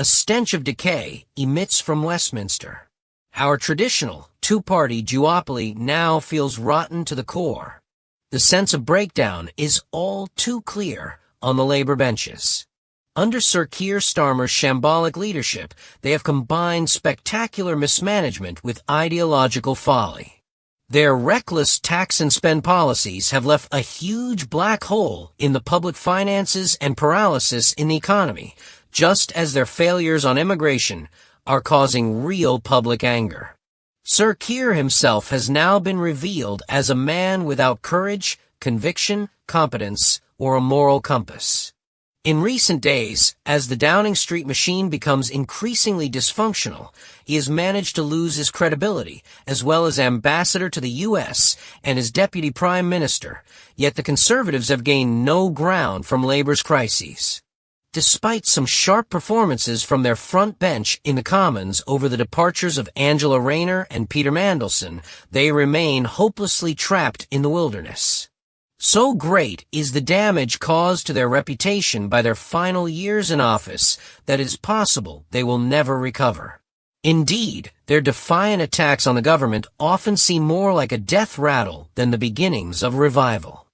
A stench of decay emits from Westminster. Our traditional, two-party duopoly now feels rotten to the core. The sense of breakdown is all too clear on the Labour benches. Under Sir Keir Starmer's shambolic leadership, they have combined spectacular mismanagement with ideological folly. Their reckless tax and spend policies have left a huge black hole in the public finances and paralysis in the economy, just as their failures on immigration are causing real public anger. Sir Keir himself has now been revealed as a man without courage, conviction, competence, or a moral compass. In recent days, as the Downing Street machine becomes increasingly dysfunctional, he has managed to lose his credibility, as well as ambassador to the U.S. and his deputy prime minister, yet the Conservatives have gained no ground from Labour's crises. Despite some sharp performances from their front bench in the Commons over the departures of Angela Rayner and Peter Mandelson, they remain hopelessly trapped in the wilderness. So great is the damage caused to their reputation by their final years in office that it is possible they will never recover. Indeed, their defiant attacks on the government often seem more like a death rattle than the beginnings of revival.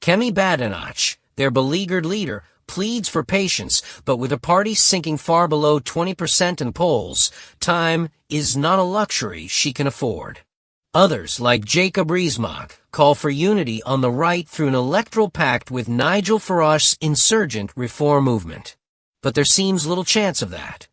Kemi Badenoch, their beleaguered leader, pleads for patience, but with the party sinking far below 20% in polls, time is not a luxury she can afford. Others, like Jacob Rees-Mogg, call for unity on the right through an electoral pact with Nigel Farage's insurgent reform movement. But there seems little chance of that.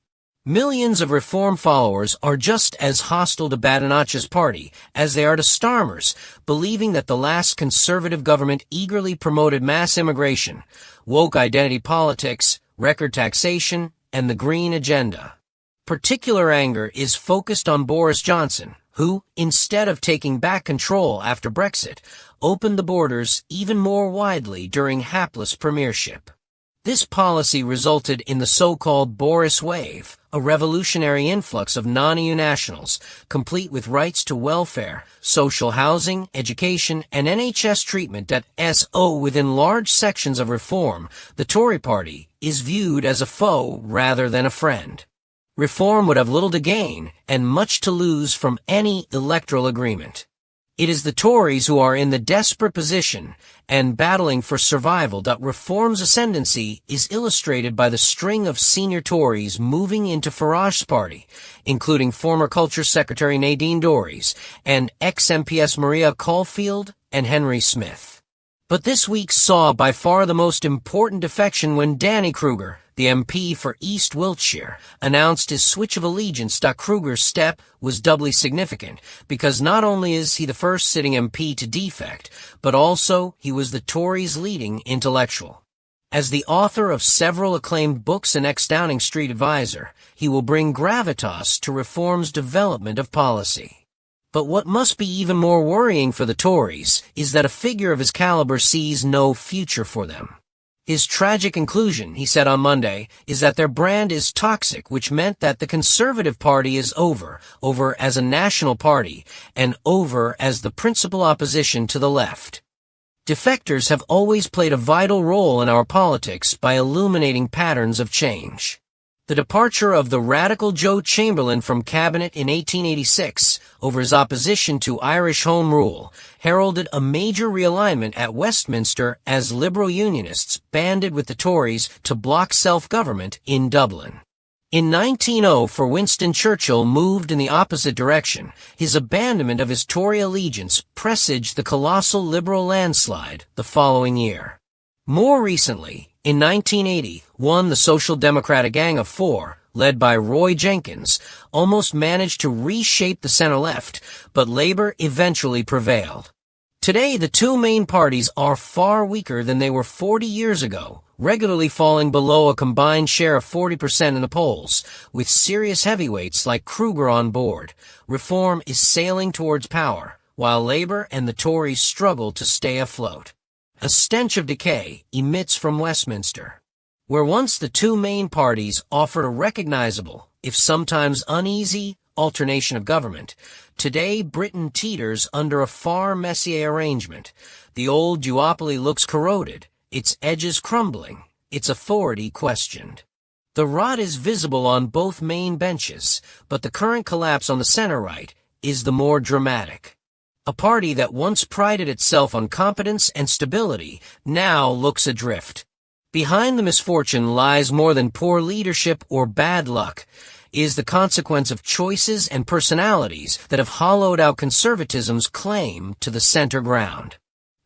Millions of reform followers are just as hostile to Badenoch's party as they are to Starmer's, believing that the last Conservative government eagerly promoted mass immigration, woke identity politics, record taxation, and the green agenda. Particular anger is focused on Boris Johnson, who, instead of taking back control after Brexit, opened the borders even more widely during hapless premiership. This policy resulted in the so-called Boris Wave, a revolutionary influx of non-EU nationals, complete with rights to welfare, social housing, education, and NHS treatment that, within large sections of reform, the Tory party is viewed as a foe rather than a friend. Reform would have little to gain and much to lose from any electoral agreement. It is the Tories who are in the desperate position and battling for survival that reform's ascendancy is illustrated by the string of senior Tories moving into Farage's party, including former Culture Secretary Nadine Dorries and ex-MPs Maria Caulfield and Henry Smith. But this week saw by far the most important defection when Danny Kruger, the MP for East Wiltshire, announced his switch of allegiance. Kruger's step was doubly significant because not only is he the first sitting MP to defect, but also he was the Tories' leading intellectual. As the author of several acclaimed books and ex-Downing Street advisor, he will bring gravitas to reform's development of policy. But what must be even more worrying for the Tories is that a figure of his caliber sees no future for them. His tragic conclusion, he said on Monday, is that their brand is toxic, which meant that the Conservative Party is over as a national party, and over as the principal opposition to the left. Defectors have always played a vital role in our politics by illuminating patterns of change. The departure of the radical Joe Chamberlain from cabinet in 1886 over his opposition to Irish Home Rule heralded a major realignment at Westminster as Liberal Unionists banded with the Tories to block self-government in Dublin. In 1900, for Winston Churchill moved in the opposite direction. His abandonment of his Tory allegiance presaged the colossal Liberal landslide the following year. More recently, in 1980, the Social Democratic Gang of Four, led by Roy Jenkins, almost managed to reshape the center-left, but Labour eventually prevailed. Today, the two main parties are far weaker than they were 40 years ago, regularly falling below a combined share of 40% in the polls, with serious heavyweights like Kruger on board. Reform is sailing towards power, while Labour and the Tories struggle to stay afloat. A stench of decay emits from Westminster. Where once the two main parties offered a recognizable, if sometimes uneasy, alternation of government, today Britain teeters under a far messier arrangement. The old duopoly looks corroded, its edges crumbling, its authority questioned. The rot is visible on both main benches, but the current collapse on the center-right is the more dramatic. A party that once prided itself on competence and stability now looks adrift. Behind the misfortune lies more than poor leadership or bad luck, is the consequence of choices and personalities that have hollowed out conservatism's claim to the center ground.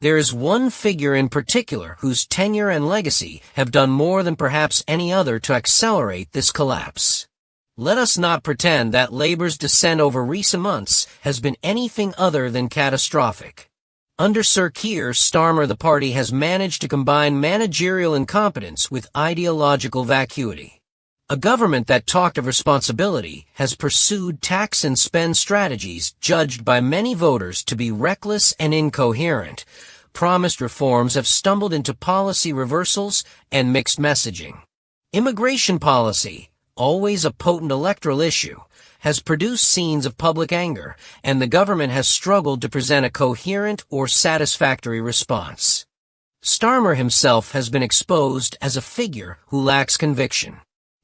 There is one figure in particular whose tenure and legacy have done more than perhaps any other to accelerate this collapse. Let us not pretend that Labour's descent over recent months has been anything other than catastrophic. Under Sir Keir Starmer, the party has managed to combine managerial incompetence with ideological vacuity. A government that talked of responsibility has pursued tax and spend strategies judged by many voters to be reckless and incoherent. Promised reforms have stumbled into policy reversals and mixed messaging. Immigration policy, always a potent electoral issue, has produced scenes of public anger, and the government has struggled to present a coherent or satisfactory response. Starmer himself has been exposed as a figure who lacks conviction.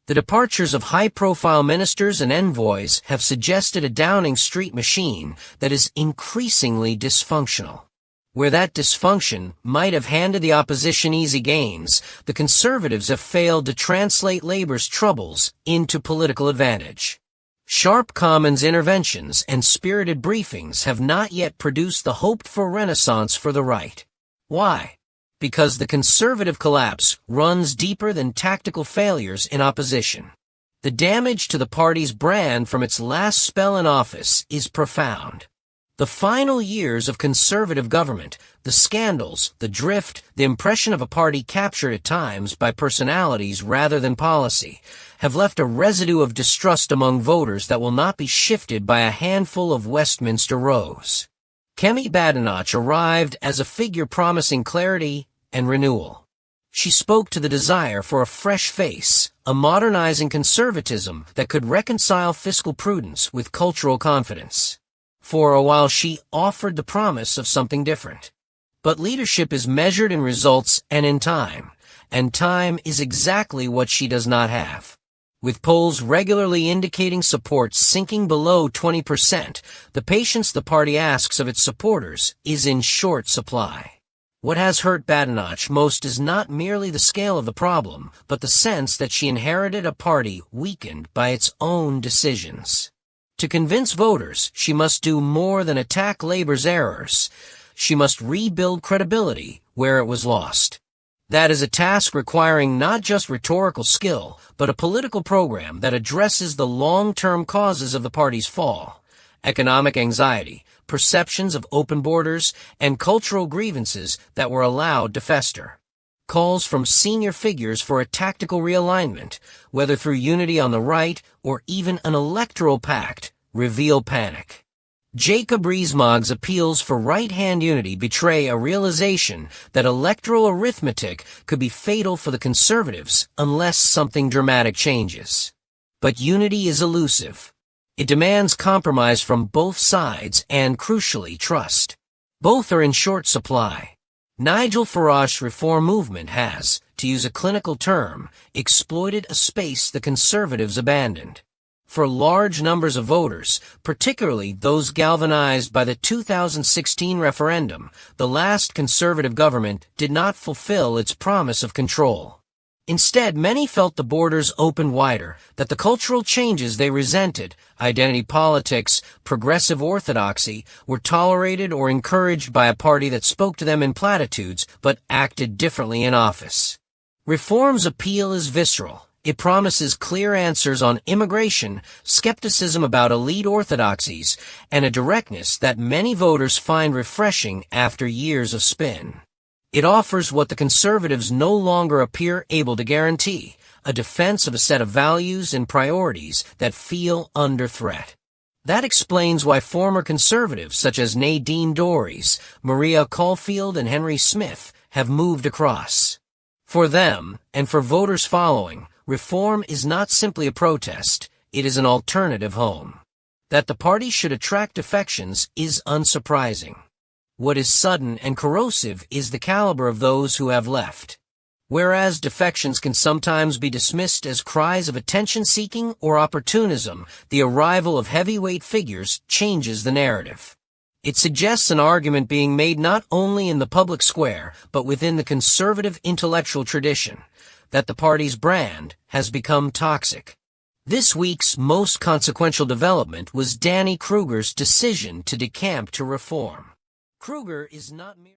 The departures of high-profile ministers and envoys have suggested a Downing Street machine that is increasingly dysfunctional. Where that dysfunction might have handed the opposition easy gains, the Conservatives have failed to translate Labour's troubles into political advantage. Sharp Commons interventions and spirited briefings have not yet produced the hoped-for renaissance for the right. Why? Because the Conservative collapse runs deeper than tactical failures in opposition. The damage to the party's brand from its last spell in office is profound. The final years of Conservative government, the scandals, the drift, the impression of a party captured at times by personalities rather than policy, have left a residue of distrust among voters that will not be shifted by a handful of Westminster rows. Kemi Badenoch arrived as a figure promising clarity and renewal. She spoke to the desire for a fresh face, a modernizing conservatism that could reconcile fiscal prudence with cultural confidence. For a while she offered the promise of something different. But leadership is measured in results and in time, and time is exactly what she does not have. With polls regularly indicating support sinking below 20%, the patience the party asks of its supporters is in short supply. What has hurt Badenoch most is not merely the scale of the problem, but the sense that she inherited a party weakened by its own decisions. To convince voters, she must do more than attack Labour's errors. She must rebuild credibility where it was lost. That is a task requiring not just rhetorical skill, but a political program that addresses the long-term causes of the party's fall: economic anxiety, perceptions of open borders, and cultural grievances that were allowed to fester. Calls from senior figures for a tactical realignment, whether through unity on the right or even an electoral pact, reveal panic. Jacob Rees-Mogg's appeals for right-hand unity betray a realization that electoral arithmetic could be fatal for the Conservatives unless something dramatic changes. But unity is elusive. It demands compromise from both sides and, crucially, trust. Both are in short supply. Nigel Farage's reform movement has, to use a clinical term, exploited a space the Conservatives abandoned. For large numbers of voters, particularly those galvanized by the 2016 referendum, the last Conservative government did not fulfill its promise of control. Instead, many felt the borders opened wider, that the cultural changes they resented, identity politics, progressive orthodoxy, were tolerated or encouraged by a party that spoke to them in platitudes but acted differently in office. Reform's appeal is visceral. It promises clear answers on immigration, skepticism about elite orthodoxies, and a directness that many voters find refreshing after years of spin. It offers what the Conservatives no longer appear able to guarantee: a defense of a set of values and priorities that feel under threat. That explains why former Conservatives such as Nadine Dorries, Maria Caulfield, and Henry Smith have moved across. For them, and for voters following, reform is not simply a protest, it is an alternative home. That the party should attract defections is unsurprising. What is sudden and corrosive is the caliber of those who have left. Whereas defections can sometimes be dismissed as cries of attention-seeking or opportunism, the arrival of heavyweight figures changes the narrative. It suggests an argument being made not only in the public square, but within the conservative intellectual tradition, that the party's brand has become toxic. This week's most consequential development was Danny Kruger's decision to decamp to reform. Kruger is not merely